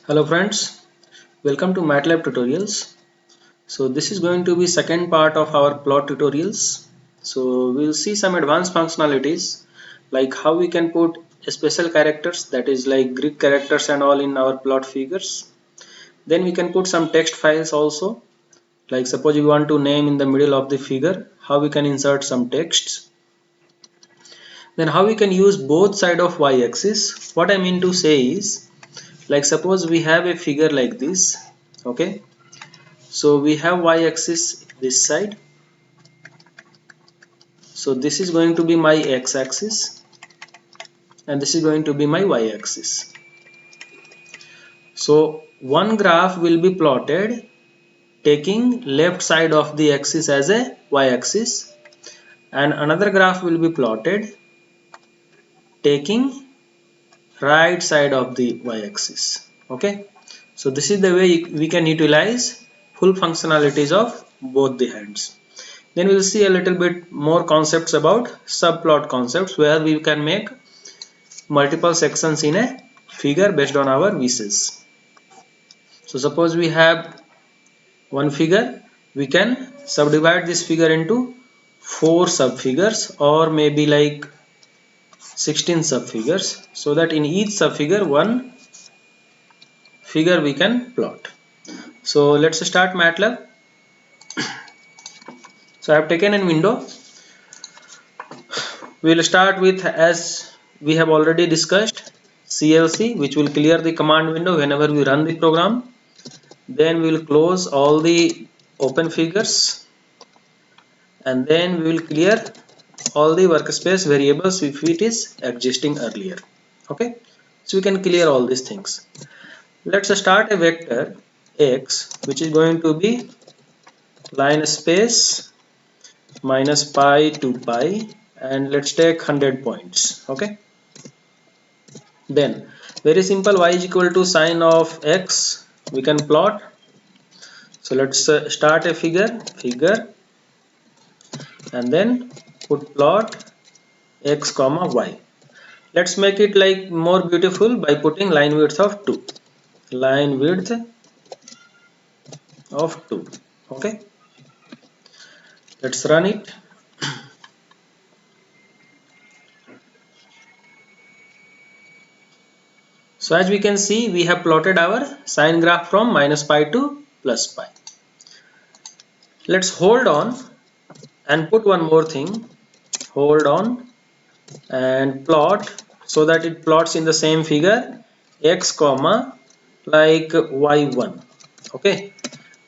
Hello friends, welcome to MATLAB tutorials. So this is going to be second part of our plot tutorials. So we'll see some advanced functionalities like how we can put special characters, that is like Greek characters and all, in our plot figures. Then we can put some text files also, like suppose you want to name in the middle of the figure, how we can insert some texts. Then how we can use both side of y-axis. What I mean to say is, like suppose we have a figure like this, okay. So we have y-axis this side. So this is going to be my x-axis and this is going to be my y-axis. So one graph will be plotted taking left side of the axis as a y-axis and another graph will be plotted taking right side of the y-axis. Okay. So this is the way we can utilize full functionalities of both the hands. Then we will see a little bit more concepts about subplot concepts, where we can make multiple sections in a figure based on our wishes. So suppose we have one figure, we can subdivide this figure into 4 subfigures or maybe like 16 subfigures, so that in each subfigure one figure we can plot. So let's start MATLAB. So I have taken a window. We will start with, as we have already discussed, CLC, which will clear the command window whenever we run the program. Then we will close all the open figures and then we will clear all the workspace variables if it is existing earlier. Okay, so we can clear all these things. Let's start a vector x, which is going to be line space minus pi to pi, and let's take 100 points. Okay, then very simple, y is equal to sine of x, we can plot. So let's start a figure and then put plot x comma y. Let's make it like more beautiful by putting line width of 2. Line width of 2. Okay, let's run it. So as we can see, we have plotted our sine graph from minus pi to plus pi. Let's hold on and put one more thing. Hold on and plot, so that it plots in the same figure x comma like y1. Okay,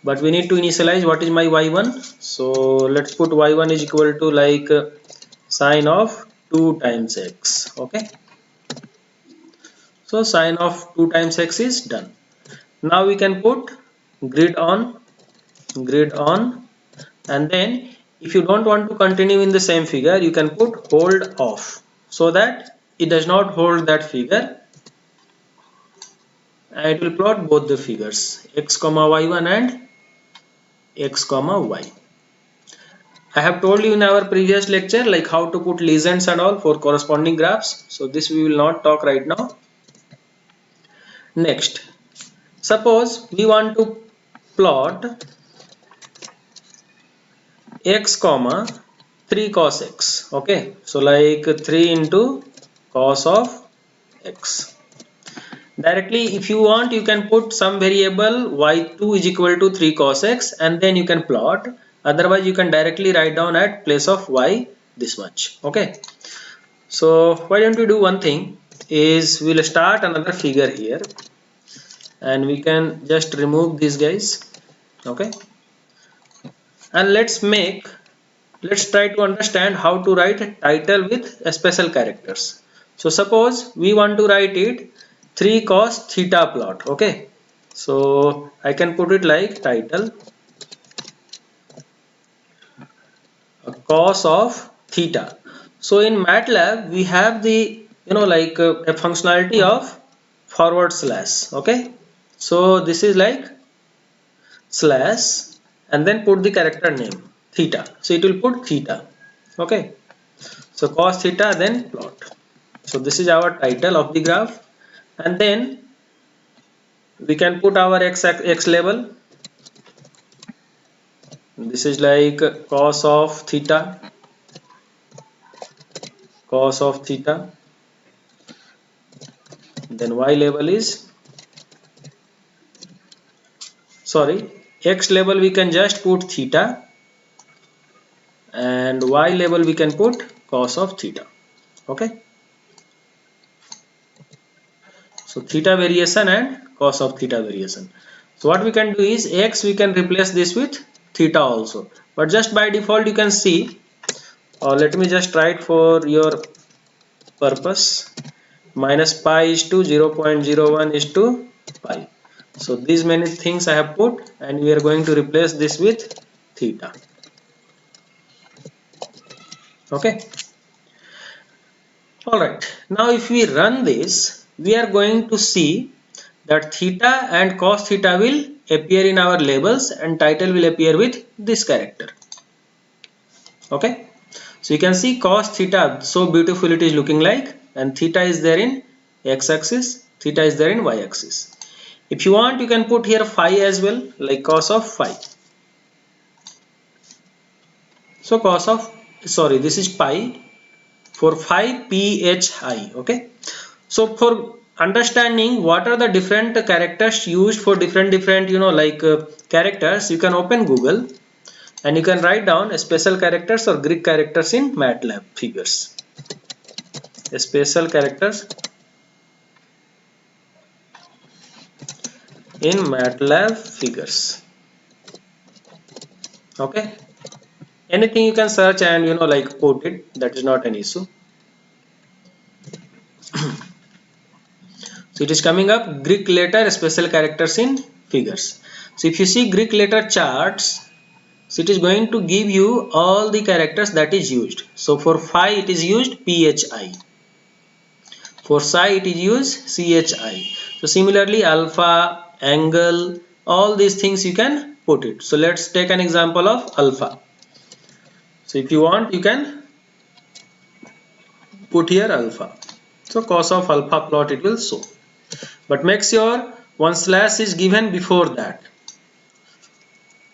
but we need to initialize what is my y1. So let's put y1 is equal to like sine of 2 times x. Okay, so sine of 2 times x is done. Now we can put grid on, and then if you don't want to continue in the same figure, you can put hold off, so that it does not hold that figure and it will plot both the figures x comma y1 and x comma y. I have told you in our previous lecture like how to put legends and all for corresponding graphs, so this we will not talk right now. Next, suppose we want to plot x comma 3 cos x. Okay, so like 3 into cos of x. Directly, if you want, you can put some variable y2 is equal to 3 cos x and then you can plot. Otherwise, you can directly write down at place of y this much. Okay, so why don't we do one thing is, we'll start another figure here and we can just remove these guys. Okay, and let's try to understand how to write a title with special characters. So suppose we want to write it 3 cos theta plot. Okay, so I can put it like title cos of theta. So in MATLAB we have the like a functionality of forward slash. Okay, so this is like slash and then put the character name theta, so it will put theta. Okay, so cos theta then plot. So this is our title of the graph, and then We can put our x label. This is like cos of theta, cos of theta. Then y label is, sorry, x label we can just put theta, and y label we can put cos of theta. Okay, so theta variation and cos of theta variation. So what we can do is x we can replace this with theta also, but just by default you can see, or let me just write for your purpose, minus pi is to 0.01 is to pi. So these many things I have put, and we are going to replace this with theta. Okay, alright, now if we run this, we are going to see that theta and cos theta will appear in our labels and title will appear with this character. Okay, so you can see cos theta, so beautiful it is looking like, and theta is there in x-axis, theta is there in y-axis. If you want, you can put here phi as well, like cos of phi. So cos of, sorry, this is pi, for phi phi. Okay, so for understanding what are the different characters used for different characters, you can open Google and you can write down special characters or Greek characters in MATLAB figures. Special characters in MATLAB figures. Okay, anything you can search and put it, that is not an issue. So it is coming up Greek letter special characters in figures. So if you see Greek letter charts, so it is going to give you all the characters that is used. So for phi it is used phi, for psi it is used chi. So similarly alpha, angle, all these things you can put it. So let's take an example of alpha. So if you want, you can put here alpha. So cos of alpha plot it will show, but make sure one slash is given before that.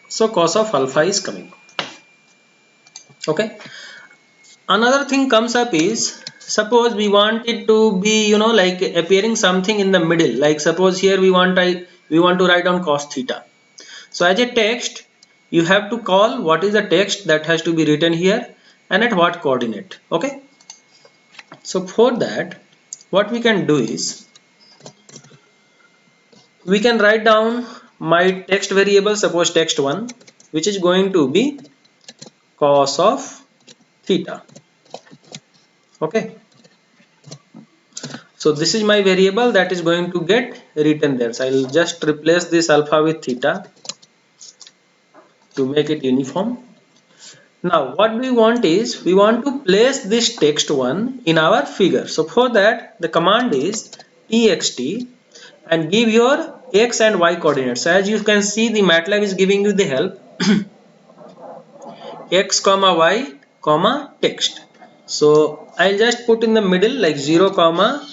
So cos of alpha is coming. Okay, another thing comes up is, suppose we want it to be appearing something in the middle, like suppose here we want to write down cos theta. So as a text you have to call what is the text that has to be written here and at what coordinate. Okay, so for that what we can do is, we can write down my text variable, suppose text1, which is going to be cos of theta. Okay, so this is my variable that is going to get written there. So I'll just replace this alpha with theta to make it uniform. Now what we want is, we want to place this text1 in our figure. So for that the command is txt and give your x and y coordinates. So as you can see, the MATLAB is giving you the help x comma y comma text. So I'll just put in the middle like 0 comma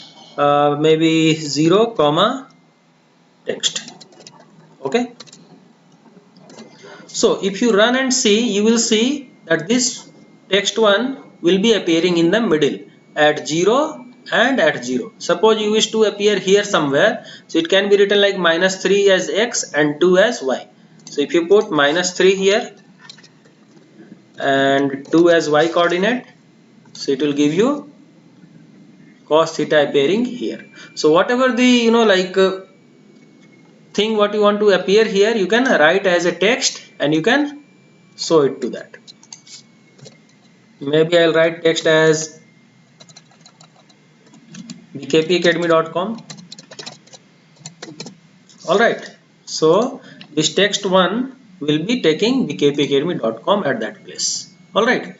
maybe 0 comma text. Okay, so if you run and see, you will see that this text1 will be appearing in the middle at 0 and at 0. Suppose you wish to appear here somewhere, so it can be written like -3 as x and 2 as y. So if you put -3 here and 2 as y coordinate, so it will give you cos theta appearing here. So whatever the thing what you want to appear here, you can write as a text and you can show it to that. Maybe I'll write text as bkpacademy.com. Alright, so this text1 will be taking bkpacademy.com at that place. Alright,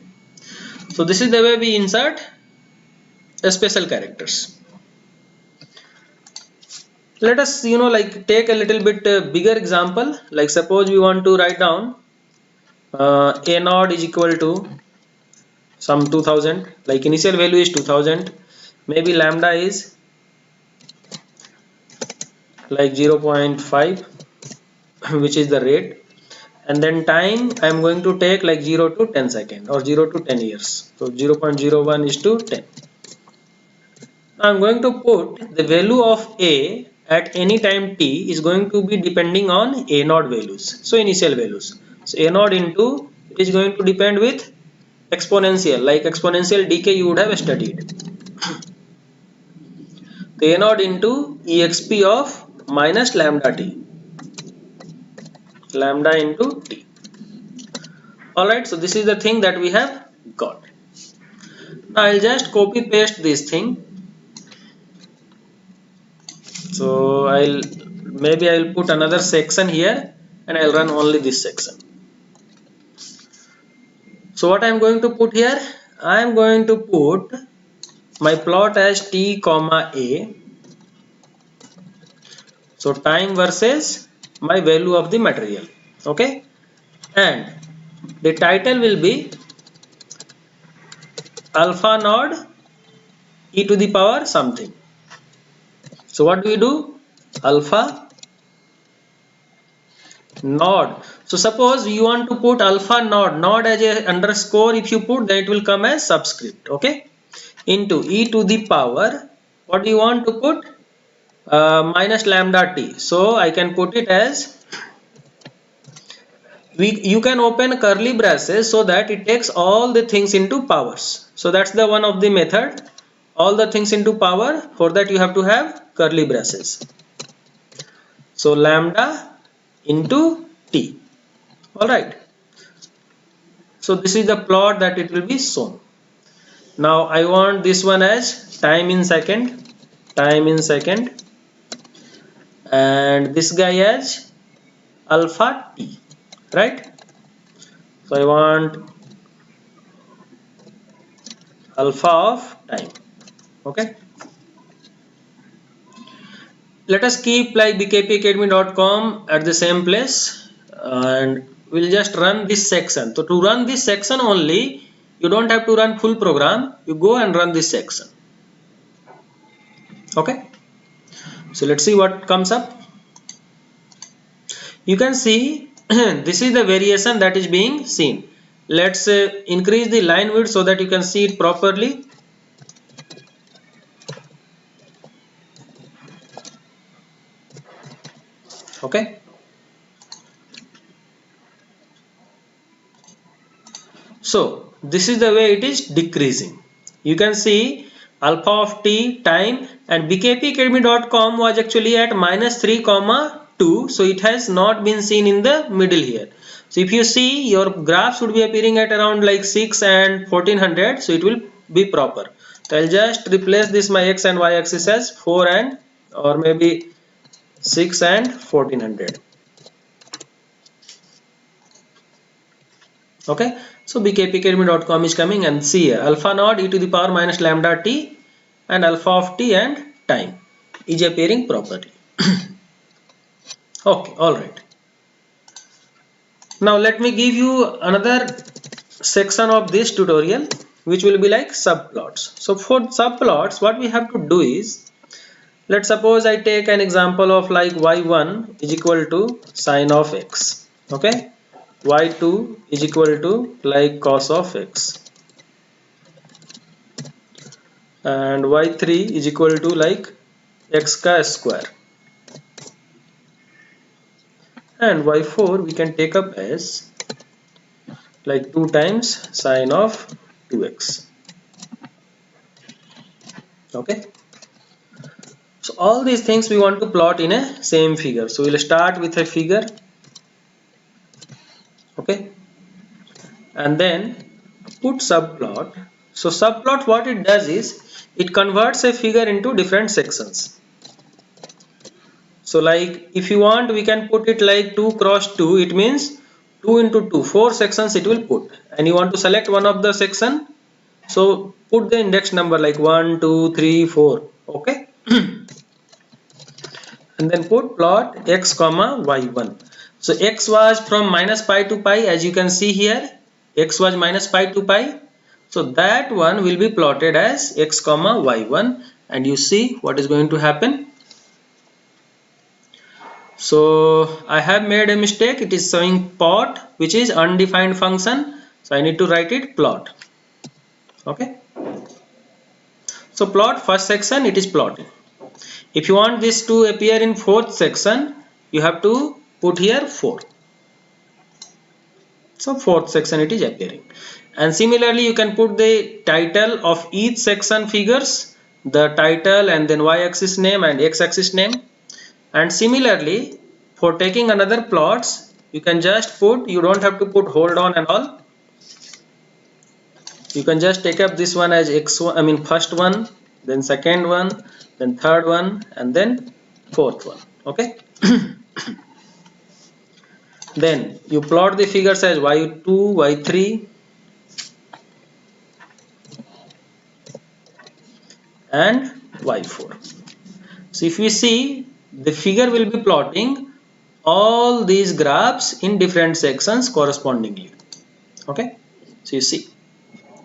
so this is the way we insert special characters. Let us take a little bit bigger example, like suppose we want to write down a node is equal to some 2000, like initial value is 2000, maybe lambda is like 0.5, which is the rate, and then time I am going to take like 0 to 10 seconds or 0 to 10 years. So 0.01 is to 10. Now I'm going to put the value of a at any time t is going to be depending on a naught values. So initial values. So a naught into, it is going to depend with exponential, like exponential decay you would have studied. So a naught into exp of minus lambda t, lambda into t. Alright, so this is the thing that we have got. Now I'll just copy paste this thing. So I'll put another section here and I'll run only this section. So what I'm going to put here, I'm going to put my plot as t comma a. So time versus my value of the material. Okay, and the title will be alpha node e to the power something. So what do we do? Alpha node. So suppose you want to put alpha node as a underscore, if you put, then it will come as subscript. Okay, into e to the power, what do you want to put? Minus lambda t. So I can put it as, you can open curly braces so that it takes all the things into powers. So that's the one of the method, all the things into power. For that you have to have curly braces. So lambda into t. Alright, so this is the plot that it will be shown. Now I want this one as time in second, and this guy as alpha t, right? So I want alpha of time. Okay, let us keep like bkpacademy.com at the same place, and we'll just run this section. So to run this section only, you don't have to run full program, you go and run this section. Okay, so let's see what comes up. You can see this is the variation that is being seen. Let's increase the line width so that you can see it properly. Okay, so this is the way it is decreasing. You can see alpha of t, time, and bkpacademy.com was actually at -3,2, so it has not been seen in the middle here. So if you see, your graph should be appearing at around like 6 and 1400, so it will be proper. So I'll just replace this my x and y axis as 4 and, or maybe 6 and 1400. Okay, so bkpacademy.com is coming, and see here, alpha naught e to the power minus lambda t and alpha of t and time is appearing properly. Okay, alright. Now let me give you another section of this tutorial, which will be like subplots. So for subplots, what we have to do is, let's suppose I take an example of like y1 is equal to sine of x. Okay, y2 is equal to like cos of x, and y3 is equal to like x square, and y4 we can take up as like 2 times sine of 2x. Okay, so all these things we want to plot in a same figure. So we'll start with a figure. Okay, and then put subplot. So subplot, what it does is it converts a figure into different sections. So like if you want, we can put it like 2 cross 2, it means 2 into 2, 4 sections it will put, and you want to select one of the section, so put the index number like 1 2 3 4. Okay, and then put plot x comma y1. So x was from minus pi to pi, as you can see here, x was minus pi to pi, so that one will be plotted as x comma y1, and you see what is going to happen. So I have made a mistake. It is showing plot, which is undefined function, so I need to write it plot. Okay, so plot first section, it is plotting. If you want this to appear in fourth section, you have to put here 4. So fourth section it is appearing. And similarly you can put the title of each section figures, the title and then y-axis name and x-axis name. And similarly for taking another plots, you can just put, you don't have to put hold on and all. You can just take up this one as x1, first one, then second one, then third one, and then fourth one. Okay. Then you plot the figures as y2, y3, and y4. So if we see, the figure will be plotting all these graphs in different sections correspondingly. Okay, so you see,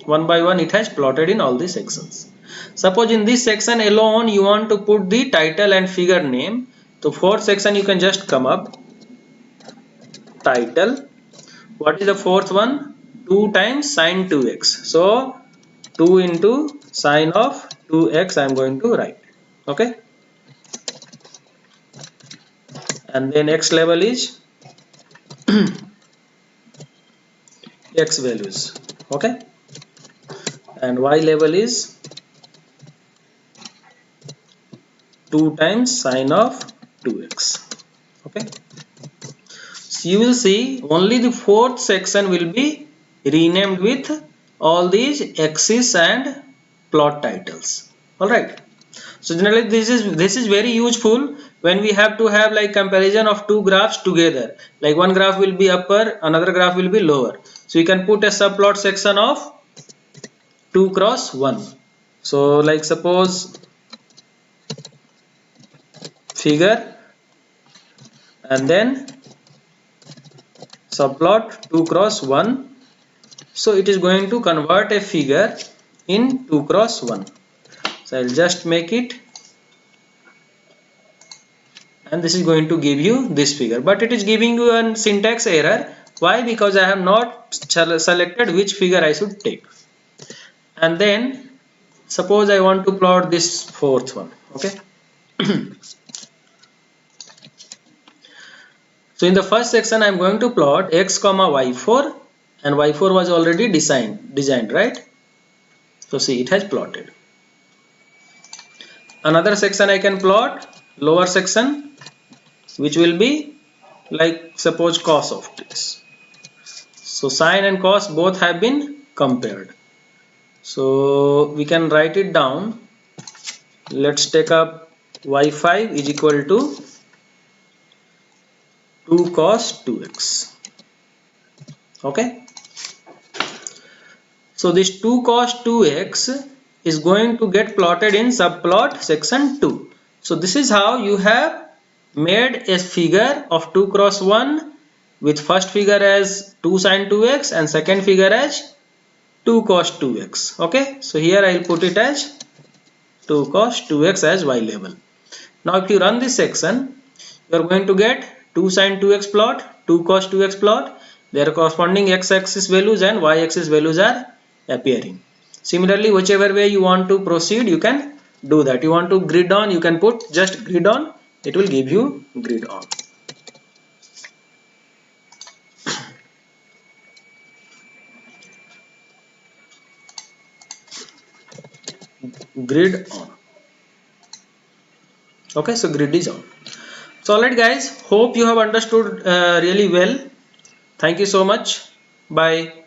one by one it has plotted in all these sections. Suppose in this section alone you want to put the title and figure name. So fourth section you can just come up title. What is the fourth one? 2 times sine 2x. So 2 into sine of 2x I am going to write. Okay, and then x level is x values. Okay, and y level is 2 times sine of 2x. Okay, so you will see only the fourth section will be renamed with all these axis and plot titles. All right, so generally this is very useful when we have to have like comparison of two graphs together, like one graph will be upper, another graph will be lower, so you can put a subplot section of 2 cross 1. So like suppose figure and then subplot 2 cross 1. So it is going to convert a figure in 2 cross 1. So I'll just make it, and this is going to give you this figure, but it is giving you a syntax error. Why? Because I have not selected which figure I should take. And then suppose I want to plot this fourth one. Okay. So in the first section I am going to plot x comma y4, and y4 was already designed, right? So see, it has plotted. Another section I can plot, lower section, which will be like suppose cos of this. So sine and cos both have been compared. So we can write it down. Let's take up y5 is equal to 2 cos 2x. Okay. So this 2 cos 2x is going to get plotted in subplot section 2. So this is how you have made a figure of 2 cross 1 with first figure as 2 sin 2x and second figure as 2 cos 2x. Okay, so here I will put it as 2 cos 2x as y level. Now if you run this section, you are going to get 2 sin 2x plot, 2 cos 2x plot. Their corresponding x-axis values and y-axis values are appearing. Similarly, whichever way you want to proceed, you can do that. You want to grid on, you can put just grid on. It will give you grid on. Grid on. Okay, so grid is on. So alright guys, hope you have understood really well. Thank you so much. Bye.